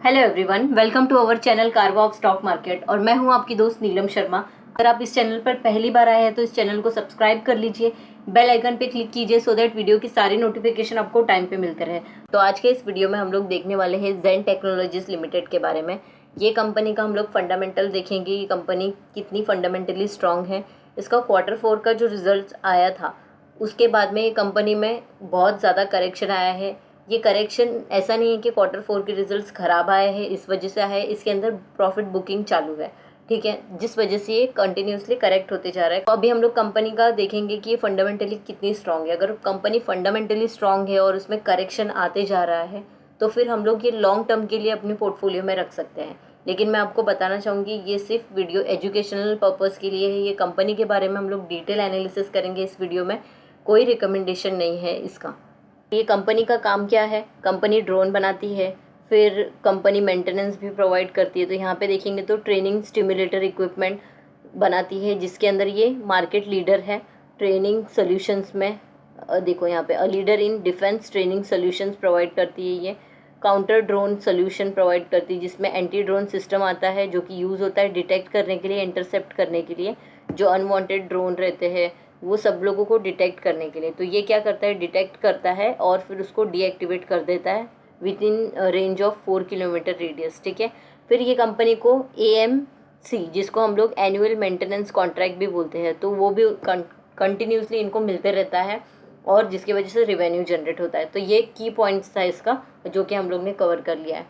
Hello everyone, welcome to our channel carwalk stock market और मैं हूं आपकी दोस्त नीलम शर्मा। अगर आप इस चैनल पर पहली बार आए हैं तो इस चैनल को सब्सक्राइब कर लीजिए, बेल आइकन पे क्लिक कीजिए सो दैट वीडियो की सारी नोटिफिकेशन आपको टाइम पे मिलते रहे। तो आज के इस वीडियो में हम लोग देखने वाले हैं ज़ेन टेक्नोलॉजीज लिमिटेड के बारे में। ये कंपनी का हम लोग फंडामेंटल देखेंगे, ये कंपनी कितनी फंडामेंटली स्ट्रांग है। इसका Q4 का जो रिजल्ट आया था उसके बाद में ये कंपनी में बहुत ज़्यादा करेक्शन आया है। ये करेक्शन ऐसा नहीं है कि Q4 के रिजल्ट्स ख़राब आए हैं इस वजह से आए, इसके अंदर प्रॉफिट बुकिंग चालू है, ठीक है, जिस वजह से ये कंटिन्यूसली करेक्ट होते जा रहा है। तो अभी हम लोग कंपनी का देखेंगे कि ये फंडामेंटली कितनी स्ट्रांग है। अगर कंपनी फंडामेंटली स्ट्रांग है और उसमें करेक्शन आते जा रहा है तो फिर हम लोग ये लॉन्ग टर्म के लिए अपनी पोर्टफोलियो में रख सकते हैं। लेकिन मैं आपको बताना चाहूँगी ये सिर्फ वीडियो एजुकेशनल पर्पज़ के लिए है। ये कंपनी के बारे में हम लोग डिटेल एनालिसिस करेंगे इस वीडियो में, कोई रिकमेंडेशन नहीं है इसका। ये कंपनी का काम क्या है? कंपनी ड्रोन बनाती है, फिर कंपनी मेंटेनेंस भी प्रोवाइड करती है। तो यहाँ पे देखेंगे तो ट्रेनिंग स्टिमुलेटर इक्विपमेंट बनाती है जिसके अंदर ये मार्केट लीडर है ट्रेनिंग सॉल्यूशंस में। देखो यहाँ पे leader in defence training solutions provide करती है। ये काउंटर ड्रोन सॉल्यूशन प्रोवाइड करती है जिसमें एंटी ड्रोन सिस्टम आता है जो कि यूज़ होता है डिटेक्ट करने के लिए, इंटरसेप्ट करने के लिए जो अनवांटेड ड्रोन रहते हैं वो सब लोगों को डिटेक्ट करने के लिए। तो ये क्या करता है, डिटेक्ट करता है और फिर उसको डीएक्टिवेट कर देता है with in range of 4 kilometre radius, ठीक है। फिर ये कंपनी को AMC जिसको हम लोग एनुअल मेंटेनेंस कॉन्ट्रैक्ट भी बोलते हैं, तो वो भी कंटिन्यूसली इनको मिलते रहता है और जिसकी वजह से रिवेन्यू जनरेट होता है। तो ये की पॉइंट्स था इसका जो कि हम लोग ने कवर कर लिया है।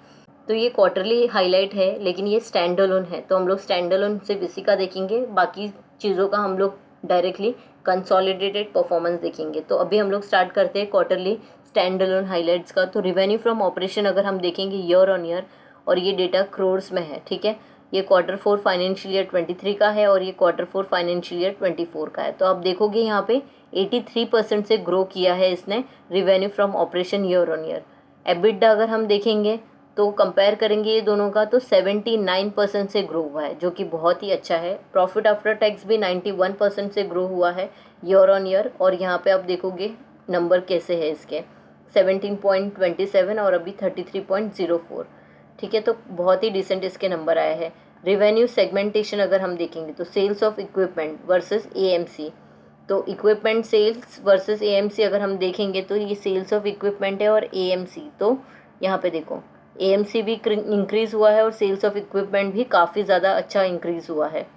तो ये क्वार्टरली हाईलाइट है लेकिन ये स्टैंड अलोन है, तो हम लोग स्टैंड अलोन सिर्फ इसी का देखेंगे, बाकी चीज़ों का हम लोग डायरेक्टली कंसोलिडेटेड परफॉर्मेंस देखेंगे। तो अभी हम लोग स्टार्ट करते हैं क्वार्टरली स्टैंड अलोन हाईलाइट्स का। तो रिवेन्यू फ्रॉम ऑपरेशन अगर हम देखेंगे ईयर ऑन ईयर, और ये डेटा क्रोर्स में है, ठीक है। ये Q4 फाइनेंशियल ईयर 23 का है और ये Q4 फाइनेंशियल ईयर 24 का है। तो आप देखोगे यहाँ पे 83% से ग्रो किया है इसने revenue from operation year on year. EBITDA अगर हम देखेंगे तो कंपेयर करेंगे ये दोनों का तो 79% से ग्रो हुआ है जो कि बहुत ही अच्छा है। प्रॉफिट आफ्टर टैक्स भी 91% से ग्रो हुआ है ईयर ऑन ईयर। और यहाँ पे आप देखोगे नंबर कैसे है इसके 17.27 और अभी 33.04, ठीक है। तो बहुत ही डिसेंट इसके नंबर आए हैं। रिवेन्यू सेगमेंटेशन अगर हम देखेंगे तो sales of equipment versus AMC, तो इक्विपमेंट सेल्स वर्सेस AMC अगर हम देखेंगे तो ये सेल्स ऑफ इक्विपमेंट है और AMC, तो यहाँ पे देखो AMC भी इंक्रीज़ हुआ है और सेल्स ऑफ इक्विपमेंट भी काफ़ी ज़्यादा अच्छा इंक्रीज़ हुआ है।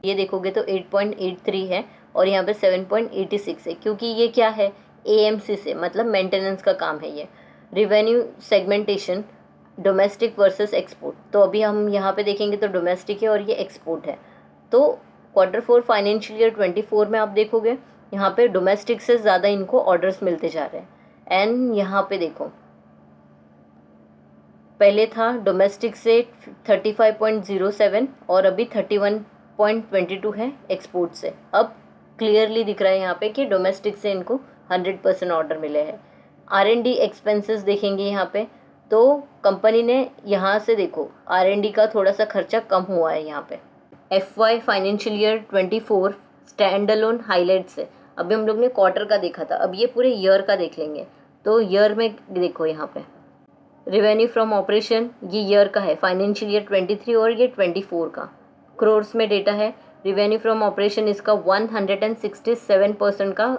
ये देखोगे तो 8.83 है और यहाँ पे 7.86 है, क्योंकि ये क्या है AMC से मतलब मेंटेनेंस का काम है ये। Revenue segmentation domestic versus export, तो अभी हम यहाँ पे देखेंगे तो डोमेस्टिक है और ये एक्सपोर्ट है। तो Q4 फाइनेंशियल ईयर 24 में आप देखोगे यहाँ पे डोमेस्टिक से ज़्यादा इनको ऑर्डर्स मिलते जा रहे हैं। एंड यहाँ पे देखो पहले था डोमेस्टिक से 35.07 और अभी 31.22 है एक्सपोर्ट से। अब क्लियरली दिख रहा है यहाँ पे कि डोमेस्टिक से इनको 100% ऑर्डर मिले हैं। R&D एक्सपेंसेस देखेंगे यहाँ पे तो कंपनी ने यहाँ से देखो R&D का थोड़ा सा खर्चा कम हुआ है यहाँ पे। FY financial year 24 stand alone highlight से, अभी हम लोग ने क्वार्टर का देखा था, अब ये पूरे ईयर का देख लेंगे। तो ईयर में देखो यहाँ पे रिवेन्यू फ्रॉम ऑपरेशन ये ईयर का है फाइनेंशियल ईयर 23 और ये 24 का क्रोर्स में डेटा है। रिवेन्यू फ्रॉम ऑपरेशन इसका 167% का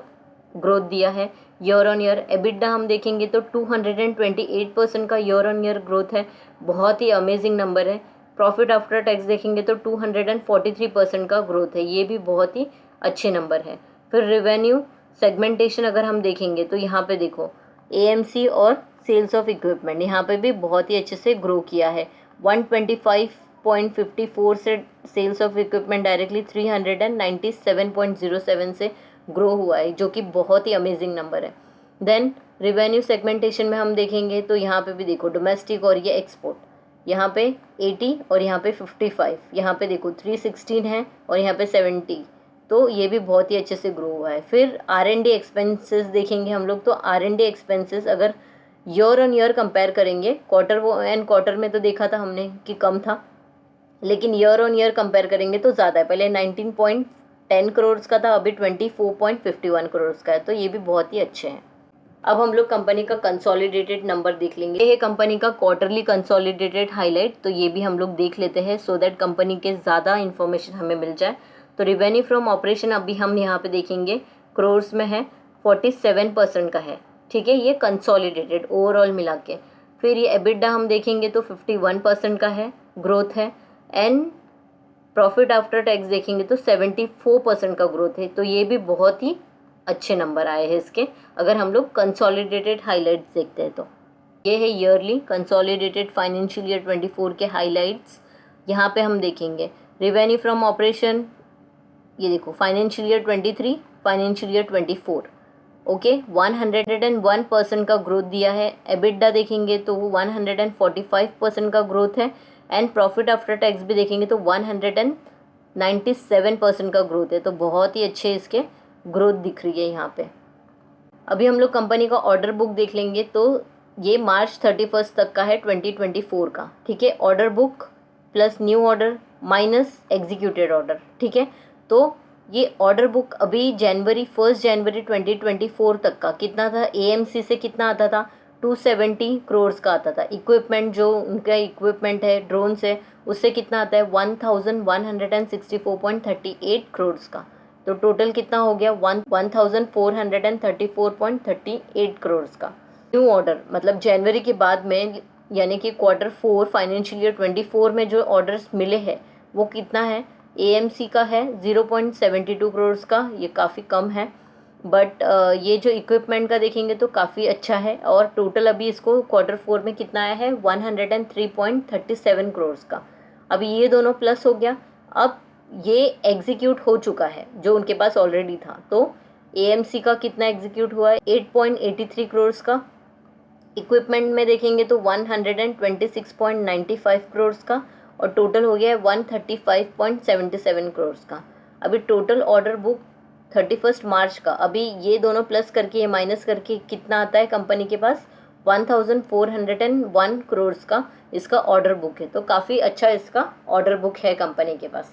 ग्रोथ दिया है ईयर ऑन ईयर। एबिटा हम देखेंगे तो 228% का ईयर ऑन ईयर ग्रोथ है, बहुत ही अमेजिंग नंबर है। प्रॉफिट आफ्टर टैक्स देखेंगे तो 243% का ग्रोथ है, ये भी बहुत ही अच्छे नंबर है। फिर रिवेन्यू सेगमेंटेशन अगर हम देखेंगे तो यहाँ पे देखो AMC और सेल्स ऑफ इक्विपमेंट यहाँ पे भी बहुत ही अच्छे से ग्रो किया है। 125.54 से सेल्स ऑफ इक्विपमेंट डायरेक्टली 397.07 से ग्रो हुआ है जो कि बहुत ही अमेजिंग नंबर है। देन रिवेन्यू सेगमेंटेशन में हम देखेंगे तो यहाँ पे भी देखो डोमेस्टिक और ये एक्सपोर्ट, यहाँ पे 80 और यहाँ पे 55, यहाँ पे देखो 316 है और यहाँ पे 70, तो ये भी बहुत ही अच्छे से ग्रो हुआ है। फिर R&D एक्सपेंसेस देखेंगे हम लोग तो R&D एक्सपेंसेस अगर ईयर ऑन ईयर कंपेयर करेंगे, क्वार्टर में तो देखा था हमने कि कम था, लेकिन ईयर ऑन ईयर कंपेयर करेंगे तो ज़्यादा है। पहले 19.10 करोड़ का था, अभी 24.51 करोड़ का है, तो ये भी बहुत ही अच्छे हैं। अब हम लोग कंपनी का कंसोलिडेटेड नंबर देख लेंगे। ये है कंपनी का क्वार्टरली कंसोलिडेटेड हाईलाइट, तो ये भी हम लोग देख लेते हैं सो दैट कंपनी के ज़्यादा इन्फॉर्मेशन हमें मिल जाए। तो रेवेन्यू फ्रॉम ऑपरेशन अभी हम यहाँ पे देखेंगे क्रोर्स में है, 47% का है, ठीक है, ये कंसोलिडेटेड ओवरऑल मिला के। फिर ये एबिडा हम देखेंगे तो 51% का है, ग्रोथ है। एंड प्रॉफिट आफ्टर टैक्स देखेंगे तो 74% का ग्रोथ है। तो ये भी बहुत ही अच्छे नंबर आए हैं इसके, अगर हम लोग कंसोलिडेटेड हाइलाइट्स देखते हैं तो। ये है ईयरली कंसोलिडेटेड फाइनेंशियल ईयर 24 के हाइलाइट्स। यहाँ पे हम देखेंगे रेवेन्यू फ्रॉम ऑपरेशन, ये देखो financial year 23, financial year 24, okay, 101% का ग्रोथ दिया है। एबिडा देखेंगे तो वो 145% का ग्रोथ है। एंड प्रॉफिट आफ्टर टैक्स भी देखेंगे तो 197% का ग्रोथ है। तो बहुत ही अच्छे इसके ग्रोथ दिख रही है यहाँ पे। अभी हम लोग कंपनी का ऑर्डर बुक देख लेंगे तो ये मार्च 31 तक का है 2024 का, ठीक है। Order book plus new order minus executed order, ठीक है। तो ये ऑर्डर बुक अभी 1 जनवरी 2024 तक का कितना था, एएमसी से कितना आता था, 270 करोड़ का आता था। इक्विपमेंट जो उनका इक्विपमेंट है ड्रोन से, उससे कितना आता है 1164.38 करोड़ का। तो टोटल कितना हो गया 1434.38 करोड़ का। न्यू ऑर्डर मतलब जनवरी के बाद में, यानी कि Q4 फाइनेंशियल ईयर 24 में जो ऑर्डर्स मिले हैं वो कितना है, एएमसी का है 0.72 करोड़ का, ये काफ़ी कम है। बट ये जो इक्विपमेंट का देखेंगे तो काफ़ी अच्छा है। और टोटल अभी इसको Q4 में कितना आया है 103.37 करोड़ का। अभी ये दोनों प्लस हो गया। अब ये एग्जीक्यूट हो चुका है जो उनके पास ऑलरेडी था। तो एएमसी का कितना एग्जीक्यूट हुआ है 8.83 करोड़ का। इक्विपमेंट में देखेंगे तो 126.95 करोड़ का। और टोटल हो गया है 135.77 करोड़ का। अभी टोटल ऑर्डर बुक 31 मार्च का, अभी ये दोनों प्लस करके ये माइनस करके कितना आता है कंपनी के पास 1401 करोड़ का इसका ऑर्डर बुक है। तो काफ़ी अच्छा इसका ऑर्डर बुक है कंपनी के पास।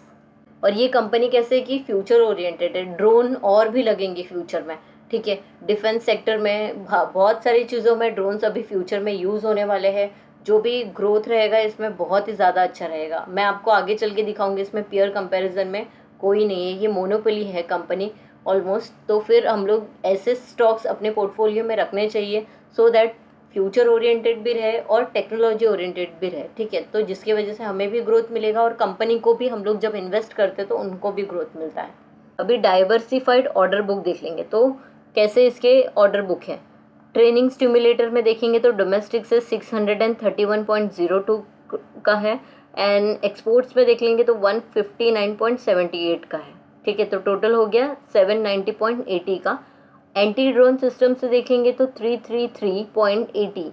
और ये कंपनी कैसे कि फ्यूचर ओरिएंटेड है, ड्रोन और भी लगेंगे फ्यूचर में, ठीक है। डिफेंस सेक्टर में बहुत सारी चीज़ों में ड्रोन्स अभी फ्यूचर में यूज़ होने वाले हैं। जो भी ग्रोथ रहेगा इसमें बहुत ही ज़्यादा अच्छा रहेगा। मैं आपको आगे चल के दिखाऊंगी, इसमें पीयर कंपैरिजन में कोई नहीं है, ये मोनोपोली है कंपनी ऑलमोस्ट। तो फिर हम लोग ऐसे स्टॉक्स अपने पोर्टफोलियो में रखने चाहिए सो दैट फ्यूचर ओरिएंटेड भी रहे और टेक्नोलॉजी ओरिएंटेड भी रहे, ठीक है। तो जिसकी वजह से हमें भी ग्रोथ मिलेगा और कंपनी को भी, हम लोग जब इन्वेस्ट करते हैं तो उनको भी ग्रोथ मिलता है। अभी डाइवर्सिफाइड ऑर्डर बुक देख लेंगे तो कैसे इसके ऑर्डर बुक है। ट्रेनिंग स्टिमुलेटर में देखेंगे तो डोमेस्टिक से 631.02 का है। एंड एक्सपोर्ट्स में देख लेंगे तो 159.78 का है, ठीक है। तो टोटल हो गया 790.80 का। एंटी ड्रोन सिस्टम से देखेंगे तो 333.80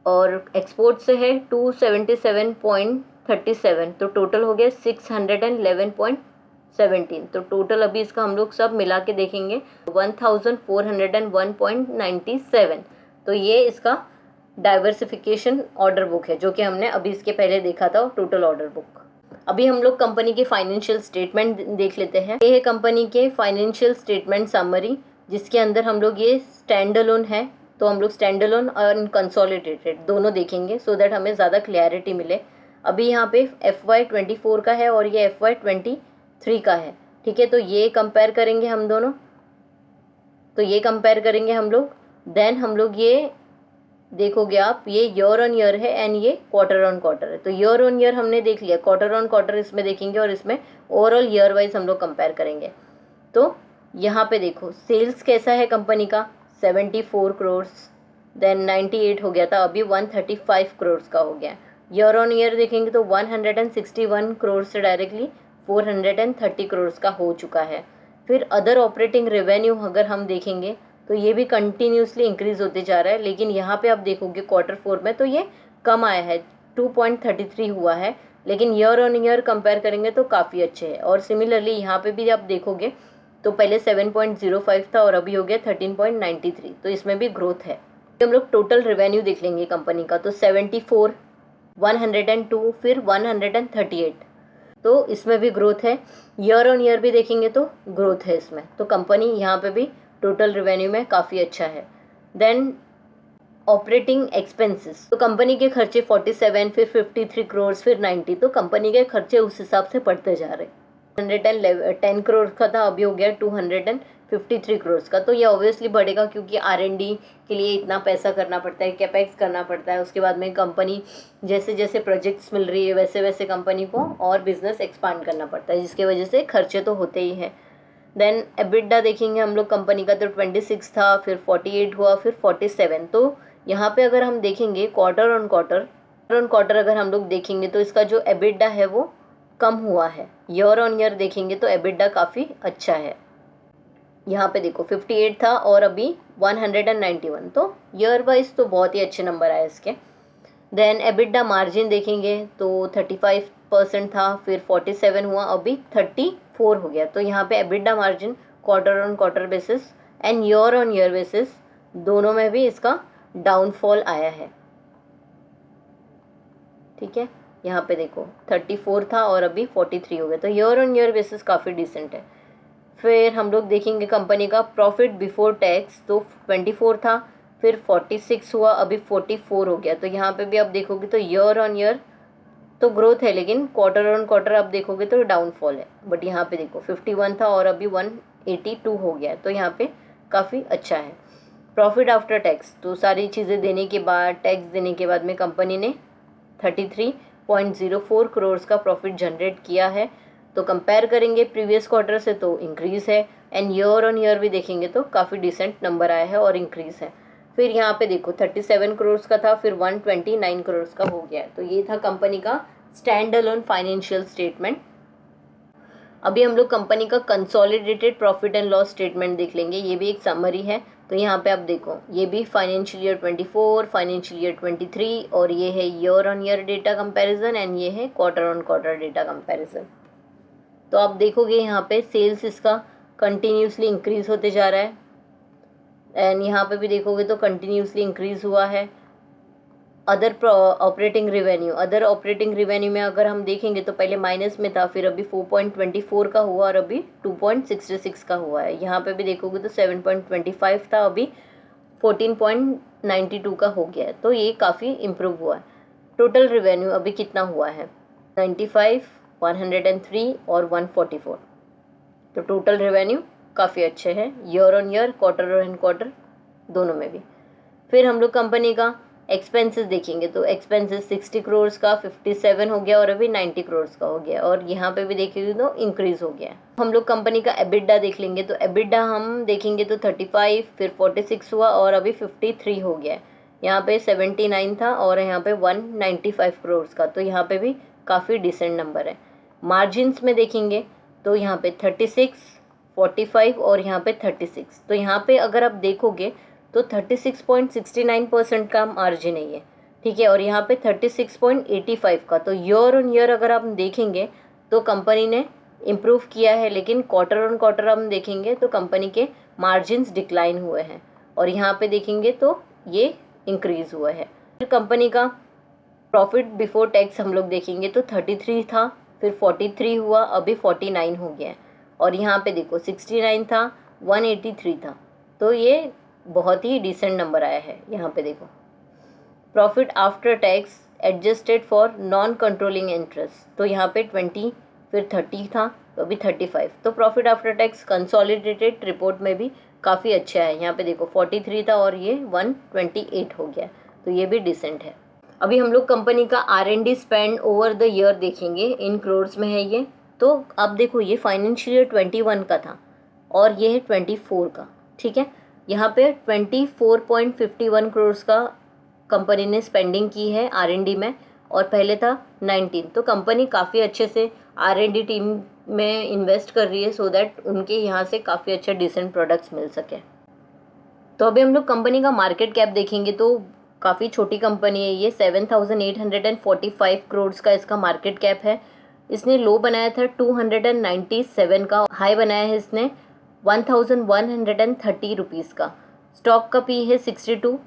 और एक्सपोर्ट से है 277.37। तो टोटल हो गया 611.17। तो टोटल अभी इसका हम लोग सब मिला के देखेंगे 1401.97। तो ये इसका डाइवर्सिफिकेशन ऑर्डर बुक है जो कि हमने अभी इसके पहले देखा था टोटल ऑर्डर बुक। अभी हम लोग कंपनी के फाइनेंशियल स्टेटमेंट देख लेते हैं। ये है कंपनी के फाइनेंशियल स्टेटमेंट समरी, जिसके अंदर हम लोग ये स्टैंड अलोन है तो हम लोग स्टैंड अलोन और कंसोलिडेटेड दोनों देखेंगे सो दैट हमें ज़्यादा क्लैरिटी मिले। अभी यहाँ पे FY24 का है और ये FY23 का है, ठीक है। तो ये कंपेयर करेंगे हम दोनों, तो ये कंपेयर करेंगे हम लोग। देन हम लोग ये देखोगे आप, ये ईयर ऑन ईयर है एंड ये क्वार्टर ऑन क्वार्टर है। तो ईयर ऑन ईयर हमने देख लिया, क्वार्टर ऑन क्वार्टर इसमें देखेंगे और इसमें ओवरऑल ईयर वाइज हम लोग कंपेयर करेंगे। तो यहाँ पे देखो सेल्स कैसा है कंपनी का 74 करोड़, देन 98 हो गया था, अभी 135 करोड़ का हो गया। ईयर ऑन ईयर देखेंगे तो 161 करोड़ से डायरेक्टली 430 करोड़ का हो चुका है। फिर अदर ऑपरेटिंग रेवेन्यू अगर हम देखेंगे तो ये भी कंटिन्यूसली इंक्रीज होते जा रहा है। लेकिन यहाँ पे आप देखोगे Q4 में तो ये कम आया है, 2.33 हुआ है। लेकिन ईयर ऑन ईयर कंपेयर करेंगे तो काफ़ी अच्छे है। और सिमिलरली यहाँ पे भी आप देखोगे तो पहले 7.05 था और अभी हो गया 13.93, तो इसमें भी ग्रोथ है। हम लोग टोटल रेवेन्यू देख लेंगे कंपनी का तो 74, 102, फिर 138, तो इसमें भी ग्रोथ है। ईयर ऑन ईयर भी देखेंगे तो ग्रोथ है इसमें। तो कंपनी यहाँ पे भी टोटल रेवेन्यू में काफ़ी अच्छा है। देन ऑपरेटिंग एक्सपेंसेस, तो कंपनी के खर्चे 47, फिर 53 करोड़, फिर 90, तो कंपनी के खर्चे उस हिसाब से बढ़ते जा रहे। 110 करोड़ का था, अभी हो गया 253 करोड़ का। तो ये ऑब्वियसली बढ़ेगा क्योंकि R&D के लिए इतना पैसा करना पड़ता है, कैपेक्स करना पड़ता है। उसके बाद में कंपनी जैसे जैसे प्रोजेक्ट्स मिल रही है वैसे वैसे कंपनी को और बिजनेस एक्सपांड करना पड़ता है, जिसके वजह से खर्चे तो होते ही हैं। देन एबिटा देखेंगे हम लोग कंपनी का, तो 26 था, फिर 48 हुआ, फिर 47। तो यहाँ पे अगर हम देखेंगे क्वार्टर ऑन क्वार्टर अगर हम लोग देखेंगे तो इसका जो एबिटा है वो कम हुआ है। ईयर ऑन ईयर देखेंगे तो एबिटा काफ़ी अच्छा है। यहाँ पे देखो 58 था और अभी 191, तो ईयर वाइज तो बहुत ही अच्छे नंबर आए इसके। देन एबिटा मार्जिन देखेंगे तो 35% था, फिर 47 हुआ, अभी 34 हो गया। तो यहाँ पे EBITDA margin quarter on quarter basis and year on year basis दोनों में भी इसका डाउनफॉल आया है। ठीक है, यहाँ पे देखो 34 था और अभी 43 हो गया, तो ईयर ऑन ईयर बेसिस काफ़ी डिसेंट है। फिर हम लोग देखेंगे कंपनी का प्रॉफिट बिफोर टैक्स, तो 24 था, फिर 46 हुआ, अभी 44 हो गया। तो यहाँ पे भी आप देखोगे तो ईयर ऑन ईयर तो ग्रोथ है, लेकिन क्वार्टर ऑन क्वार्टर आप देखोगे तो डाउनफॉल है। बट यहाँ पे देखो 51 था और अभी 182 हो गया, तो यहाँ पे काफ़ी अच्छा है। प्रॉफिट आफ्टर टैक्स, तो सारी चीज़ें देने के बाद, टैक्स देने के बाद में कंपनी ने 33.04 करोड़ का प्रॉफिट जनरेट किया है। तो कंपेयर करेंगे प्रीवियस क्वार्टर से तो इंक्रीज़ है, एंड ईयर ऑन ईयर भी देखेंगे तो काफ़ी डिसेंट नंबर आया है और इंक्रीज़ है। फिर यहाँ पे देखो 37 करोड़ का था, फिर 129 करोड़ का हो गया। तो ये था कंपनी का स्टैंड अलोन फाइनेंशियल स्टेटमेंट। अभी हम लोग कंपनी का consolidated profit and loss statement देख लेंगे, ये भी एक समरी है। तो यहाँ पे आप देखो ये भी फाइनेंशियल ईयर 24, फाइनेंशियल ईयर 23, और ये है year on year data comparison and ये है quarter on quarter data comparison. तो आप देखोगे यहाँ पे सेल्स इसका कंटिन्यूसली इंक्रीज होते जा रहा है, एंड यहाँ पे भी देखोगे तो कंटिन्यूसली इंक्रीज हुआ है। अदर ऑपरेटिंग रेवेन्यू में अगर हम देखेंगे तो पहले माइनस में था, फिर अभी 4.24 का हुआ और अभी 2.66 का हुआ है। यहाँ पे भी देखोगे तो 7.25 था, अभी 14.92 का हो गया है। तो ये काफ़ी इम्प्रूव हुआ है। टोटल रेवेन्यू अभी कितना हुआ है, 95, 103 और 144। तो टोटल रेवेन्यू काफ़ी अच्छे हैं year on year, quarter on quarter दोनों में भी। फिर हम लोग कंपनी का एक्सपेंसेस देखेंगे तो एक्सपेंसेस 60 करोड़ का 57 हो गया और अभी 90 करोड़ का हो गया, और यहाँ पे भी देखेंगे तो इंक्रीज हो गया। हम लोग कंपनी का एबिटा देख लेंगे तो एबिटा हम देखेंगे तो 35, फिर 46 हुआ और अभी 53 हो गया। यहाँ पे 79 था और यहाँ पे 195 करोड़ का, तो यहाँ पे भी काफ़ी डिसेंट नंबर है। मार्जिन्स में देखेंगे तो यहाँ पे 36, 45 और यहाँ पे 36। तो यहाँ पे अगर आप देखोगे तो 36.69% का मार्जिन है ये, ठीक है, और यहाँ पे 36.85 का। तो ईयर ऑन ईयर अगर आप देखेंगे तो कंपनी ने इम्प्रूव किया है, लेकिन क्वार्टर ऑन क्वार्टर हम देखेंगे तो कंपनी के मार्जिन्स डिक्लाइन हुए हैं, और यहाँ पे देखेंगे तो ये इंक्रीज़ हुआ है। फिर कंपनी का प्रॉफिट बिफोर टैक्स हम लोग देखेंगे तो 33 था, फिर 43 हुआ, अभी 49 हो गया है, और यहाँ पे देखो 69 था, 183 था। तो ये बहुत ही डिसेंट नंबर आया है। यहाँ पे देखो profit after tax adjusted for non controlling interest, तो यहाँ पे 20, फिर 30 था, तो अभी 35। तो profit after tax consolidated report में भी काफ़ी अच्छा है। यहाँ पे देखो 43 था और ये 128 हो गया, तो ये भी डिसेंट है। अभी हम लोग कंपनी का R&D spend over the year देखेंगे, इन करोड्स में है ये। तो आप देखो ये फाइनेंशियल ईयर 21 का था और ये है 24 का, ठीक है। यहाँ पे 24.51 करोड़ का कंपनी ने स्पेंडिंग की है R&D में, और पहले था 19। तो कंपनी काफ़ी अच्छे से R&D टीम में इन्वेस्ट कर रही है, सो दैट उनके यहाँ से काफ़ी अच्छा डिसेंट प्रोडक्ट्स मिल सके। तो अभी हम लोग कंपनी का मार्केट कैप देखेंगे तो काफ़ी छोटी कंपनी है ये, 7,845 करोड़ का इसका मार्केट कैप है। इसने लो बनाया था 297 का, हाई बनाया है इसने 1,130 रुपीज़ का। स्टॉक का पी है 62,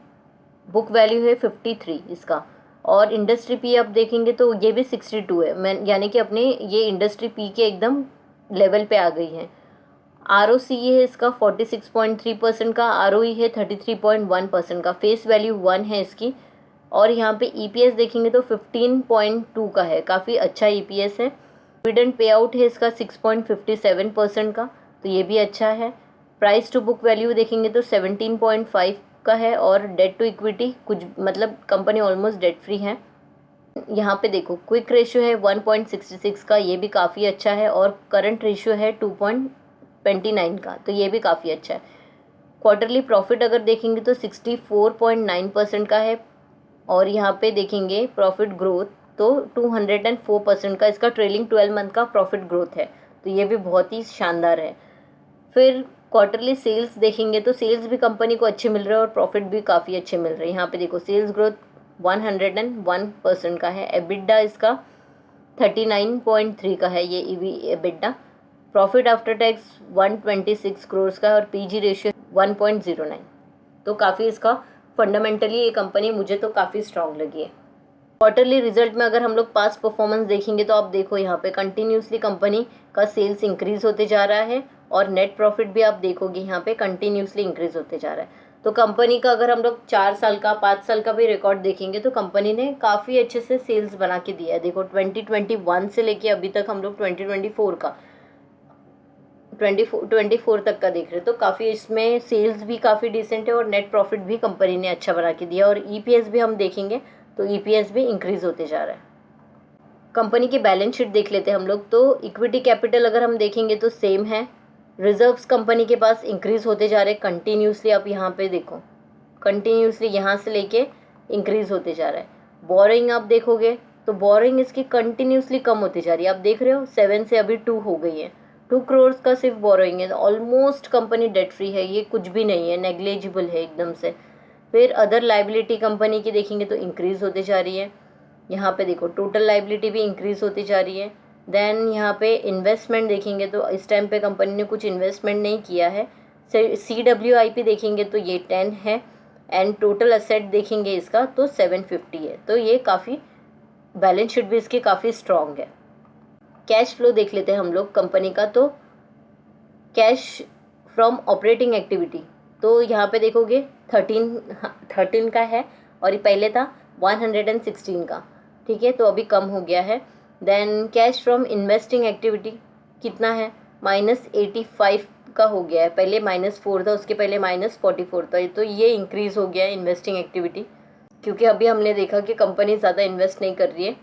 बुक वैल्यू है 53 इसका, और इंडस्ट्री पी आप देखेंगे तो ये भी 62 है। मैं यानी कि अपने ये इंडस्ट्री पी के एकदम लेवल पे आ गई है। ROCE है इसका 46.3% का, ROE है 33.1% का, फेस वैल्यू 1 है इसकी। और यहाँ पे EPS देखेंगे तो 15.2 का है, काफ़ी अच्छा EPS है। डिविडेंड पे आउट है इसका 6.57% का, तो ये भी अच्छा है। प्राइस टू बुक वैल्यू देखेंगे तो 17.5 का है। और डेट टू इक्विटी कुछ मतलब कंपनी ऑलमोस्ट डेट फ्री है। यहाँ पे देखो क्विक रेशियो है 1.66 का, ये भी काफ़ी अच्छा है। और करंट रेशियो है 2.29 का, तो ये भी काफ़ी अच्छा है। क्वार्टरली प्रॉफिट अगर देखेंगे तो 64.9% का है। और यहाँ पे देखेंगे प्रॉफिट ग्रोथ तो 204% का इसका ट्रेलिंग 12 मंथ का प्रॉफिट ग्रोथ है, तो ये भी बहुत ही शानदार है। फिर क्वार्टरली सेल्स देखेंगे तो सेल्स भी कंपनी को अच्छे मिल रहे हैं और प्रॉफिट भी काफ़ी अच्छे मिल रहे हैं। यहाँ पे देखो सेल्स ग्रोथ 101% का है। एबिडा इसका 39.3 का है, ये EBITDA. Profit after tax 126 crore का है और PG रेशियो 1.09। तो काफ़ी इसका फंडामेंटली ये कंपनी मुझे तो काफ़ी स्ट्रांग लगी है। क्वार्टरली रिजल्ट में अगर हम लोग पास्ट परफॉर्मेंस देखेंगे तो आप देखो यहाँ पे कंटिन्यूसली कंपनी का सेल्स इंक्रीज होते जा रहा है और नेट प्रॉफिट भी आप देखोगे यहाँ पे कंटिन्यूसली इंक्रीज होते जा रहा है। तो कंपनी का अगर हम लोग 4 साल का 5 साल का भी रिकॉर्ड देखेंगे तो कंपनी ने काफ़ी अच्छे से सेल्स बना के दिया है। देखो 2021 से लेके अभी तक हम लोग 2024 का 24 तक का देख रहे हैं, तो काफ़ी इसमें सेल्स भी काफ़ी डिसेंट है और नेट प्रॉफिट भी कंपनी ने अच्छा बना के दिया। और EPS भी हम देखेंगे तो EPS भी इंक्रीज होते जा रहा है। कंपनी की बैलेंस शीट देख लेते हैं हम लोग, तो इक्विटी कैपिटल अगर हम देखेंगे तो सेम है। रिजर्व्स कंपनी के पास इंक्रीज होते जा रहे हैं कंटिन्यूसली, आप यहाँ पे देखो कंटिन्यूसली यहाँ से लेके इंक्रीज होते जा रहा है। बोरिंग आप देखोगे तो बोरिंग इसकी कंटिन्यूसली कम होती जा रही है, आप देख रहे हो 7 से अभी 2 हो गई है। 2 करोड़ का सिर्फ बोरोइंग है, ऑलमोस्ट कंपनी डेट फ्री है, ये कुछ भी नहीं है, नेग्लेजिबल है एकदम से। फिर अदर लाइबिलिटी कंपनी की देखेंगे तो इंक्रीज होती जा रही है। यहाँ पे देखो टोटल लाइबिलिटी भी इंक्रीज होती जा रही है। देन यहाँ पे इन्वेस्टमेंट देखेंगे तो इस टाइम पे कंपनी ने कुछ इन्वेस्टमेंट नहीं किया है। CWIP देखेंगे तो ये 10 है एंड टोटल असेट देखेंगे इसका तो 750 है, तो ये काफ़ी बैलेंस शीट भी इसकी काफ़ी स्ट्रॉन्ग है। कैश फ्लो देख लेते हैं हम लोग कंपनी का, तो कैश फ्रॉम ऑपरेटिंग एक्टिविटी तो यहाँ पे देखोगे 13 का है और ये पहले था 116 का, ठीक है, तो अभी कम हो गया है। Then cash from investing activity कितना है, -85 का हो गया है, पहले -4 था, उसके पहले -44 था, तो ये इंक्रीज़ हो गया है इन्वेस्टिंग एक्टिविटी, क्योंकि अभी हमने देखा कि कंपनी ज़्यादा इन्वेस्ट नहीं कर रही है।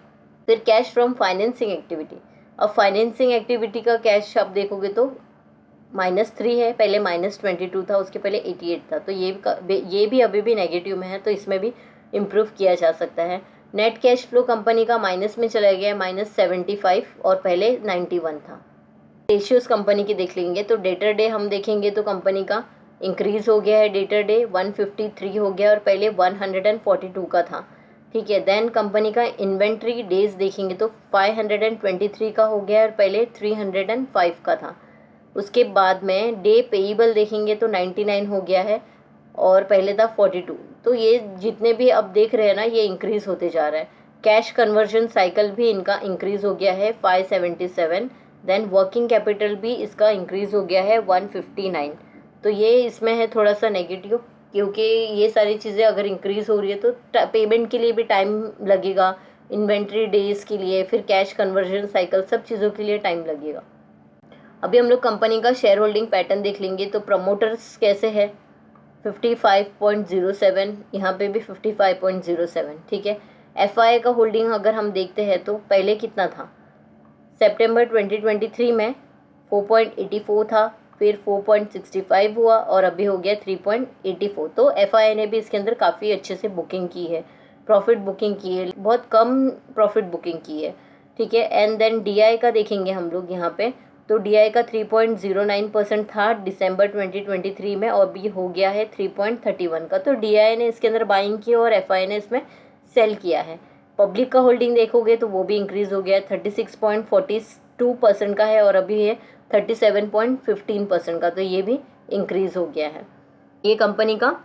फिर कैश फ्रॉम फाइनेंसिंग एक्टिविटी, अब फाइनेंसिंग एक्टिविटी का कैश आप देखोगे तो -3 है, पहले -22 था, उसके पहले 88 था, तो ये भी अभी भी नेगेटिव में है, तो इसमें भी इम्प्रूव किया जा सकता है। नेट कैश फ्लो कंपनी का माइनस में चला गया है, -75 और पहले 91 था। रेशियोज कंपनी की देख लेंगे तो डेटर डे हम देखेंगे तो कंपनी का इंक्रीज हो गया है, डेटर डे 153 हो गया और पहले 142 का था, ठीक है। देन कंपनी का इन्वेंट्री डेज देखेंगे तो 523 का हो गया और पहले 305 का था। उसके बाद में डे पेएबल देखेंगे तो 99 हो गया है और पहले था 42, तो ये जितने भी अब देख रहे हैं ना ये इंक्रीज होते जा रहा है। कैश कन्वर्जन साइकिल भी इनका इंक्रीज हो गया है 577। देन वर्किंग कैपिटल भी इसका इंक्रीज हो गया है 159, तो ये इसमें है थोड़ा सा नेगेटिव, क्योंकि ये सारी चीज़ें अगर इंक्रीज हो रही है तो पेमेंट के लिए भी टाइम लगेगा, इन्वेंट्री डेज के लिए, फिर कैश कन्वर्जन साइकिल, सब चीज़ों के लिए टाइम लगेगा। अभी हम लोग कंपनी का शेयर होल्डिंग पैटर्न देख लेंगे, तो प्रमोटर्स कैसे है 55.07, यहाँ पे भी 55.07, ठीक है। FI का होल्डिंग अगर हम देखते हैं तो पहले कितना था, सितंबर 2023 में 4.84 था, फिर 4.65 हुआ और अभी हो गया 3.84, तो FI ने भी इसके अंदर काफ़ी अच्छे से बुकिंग की है, प्रॉफिट बुकिंग की है, बहुत कम प्रॉफिट बुकिंग की है, ठीक है। एंड देन DI का देखेंगे हम लोग यहाँ पे, तो DI का 3.09% था दिसंबर 2023 में और अभी हो गया है 3.31 का, तो DI ने इसके अंदर बाइंग की और FI ने इसमें सेल किया है। पब्लिक का होल्डिंग देखोगे तो वो भी इंक्रीज हो गया है, 36.42% का है और अभी है 37.15% का, तो ये भी इंक्रीज हो गया है। ये कंपनी का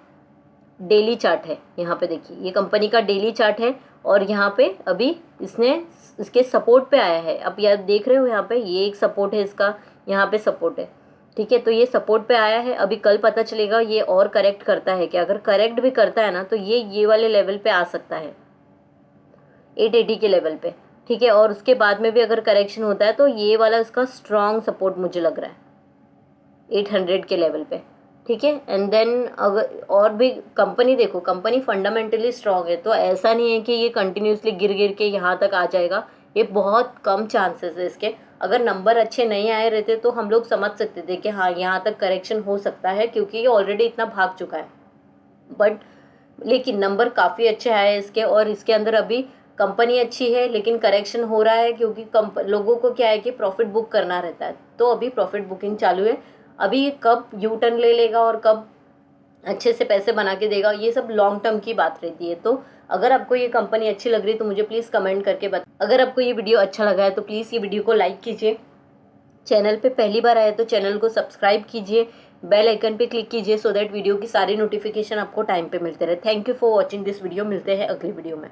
डेली चार्ट है, यहाँ पे देखिए ये कंपनी का डेली चार्ट है और यहाँ पे अभी इसके सपोर्ट पे आया है, अब यार देख रहे हो यहाँ पे ये एक सपोर्ट है इसका, यहाँ पे सपोर्ट है, ठीक है, तो ये सपोर्ट पे आया है। अभी कल पता चलेगा ये और करेक्ट करता है कि अगर करेक्ट भी करता है ना तो ये वाले लेवल पे आ सकता है 880 के लेवल पे। ठीक है, और उसके बाद में भी अगर करेक्शन होता है तो ये वाला इसका स्ट्रॉन्ग सपोर्ट मुझे लग रहा है 800 के लेवल पे। ठीक है, एंड देन अगर और भी कंपनी देखो, कंपनी फंडामेंटली स्ट्रांग है, तो ऐसा नहीं है कि ये कंटिन्यूसली गिर गिर के यहाँ तक आ जाएगा। ये बहुत कम चांसेस है इसके। अगर नंबर अच्छे नहीं आए रहते तो हम लोग समझ सकते थे कि हाँ यहाँ तक करेक्शन हो सकता है, क्योंकि ये ऑलरेडी इतना भाग चुका है। बट लेकिन नंबर काफ़ी अच्छे आए इसके, और इसके अंदर अभी कंपनी अच्छी है लेकिन करेक्शन हो रहा है, क्योंकि लोगों को क्या है कि प्रॉफिट बुक करना रहता है, तो अभी प्रॉफिट बुकिंग चालू है। अभी ये कब यू टर्न ले लेगा और कब अच्छे से पैसे बना के देगा, ये सब लॉन्ग टर्म की बात रहती है। तो अगर आपको ये कंपनी अच्छी लग रही है तो मुझे प्लीज़ कमेंट करके बता। अगर आपको ये वीडियो अच्छा लगा है तो प्लीज़ ये वीडियो को लाइक कीजिए। चैनल पे पहली बार आए तो चैनल को सब्सक्राइब कीजिए, बेल आइकन पे क्लिक कीजिए, सो दैट वीडियो की सारी नोटिफिकेशन आपको टाइम पे मिलते रहे। Thank you for watching this video. मिलते हैं अगली वीडियो में।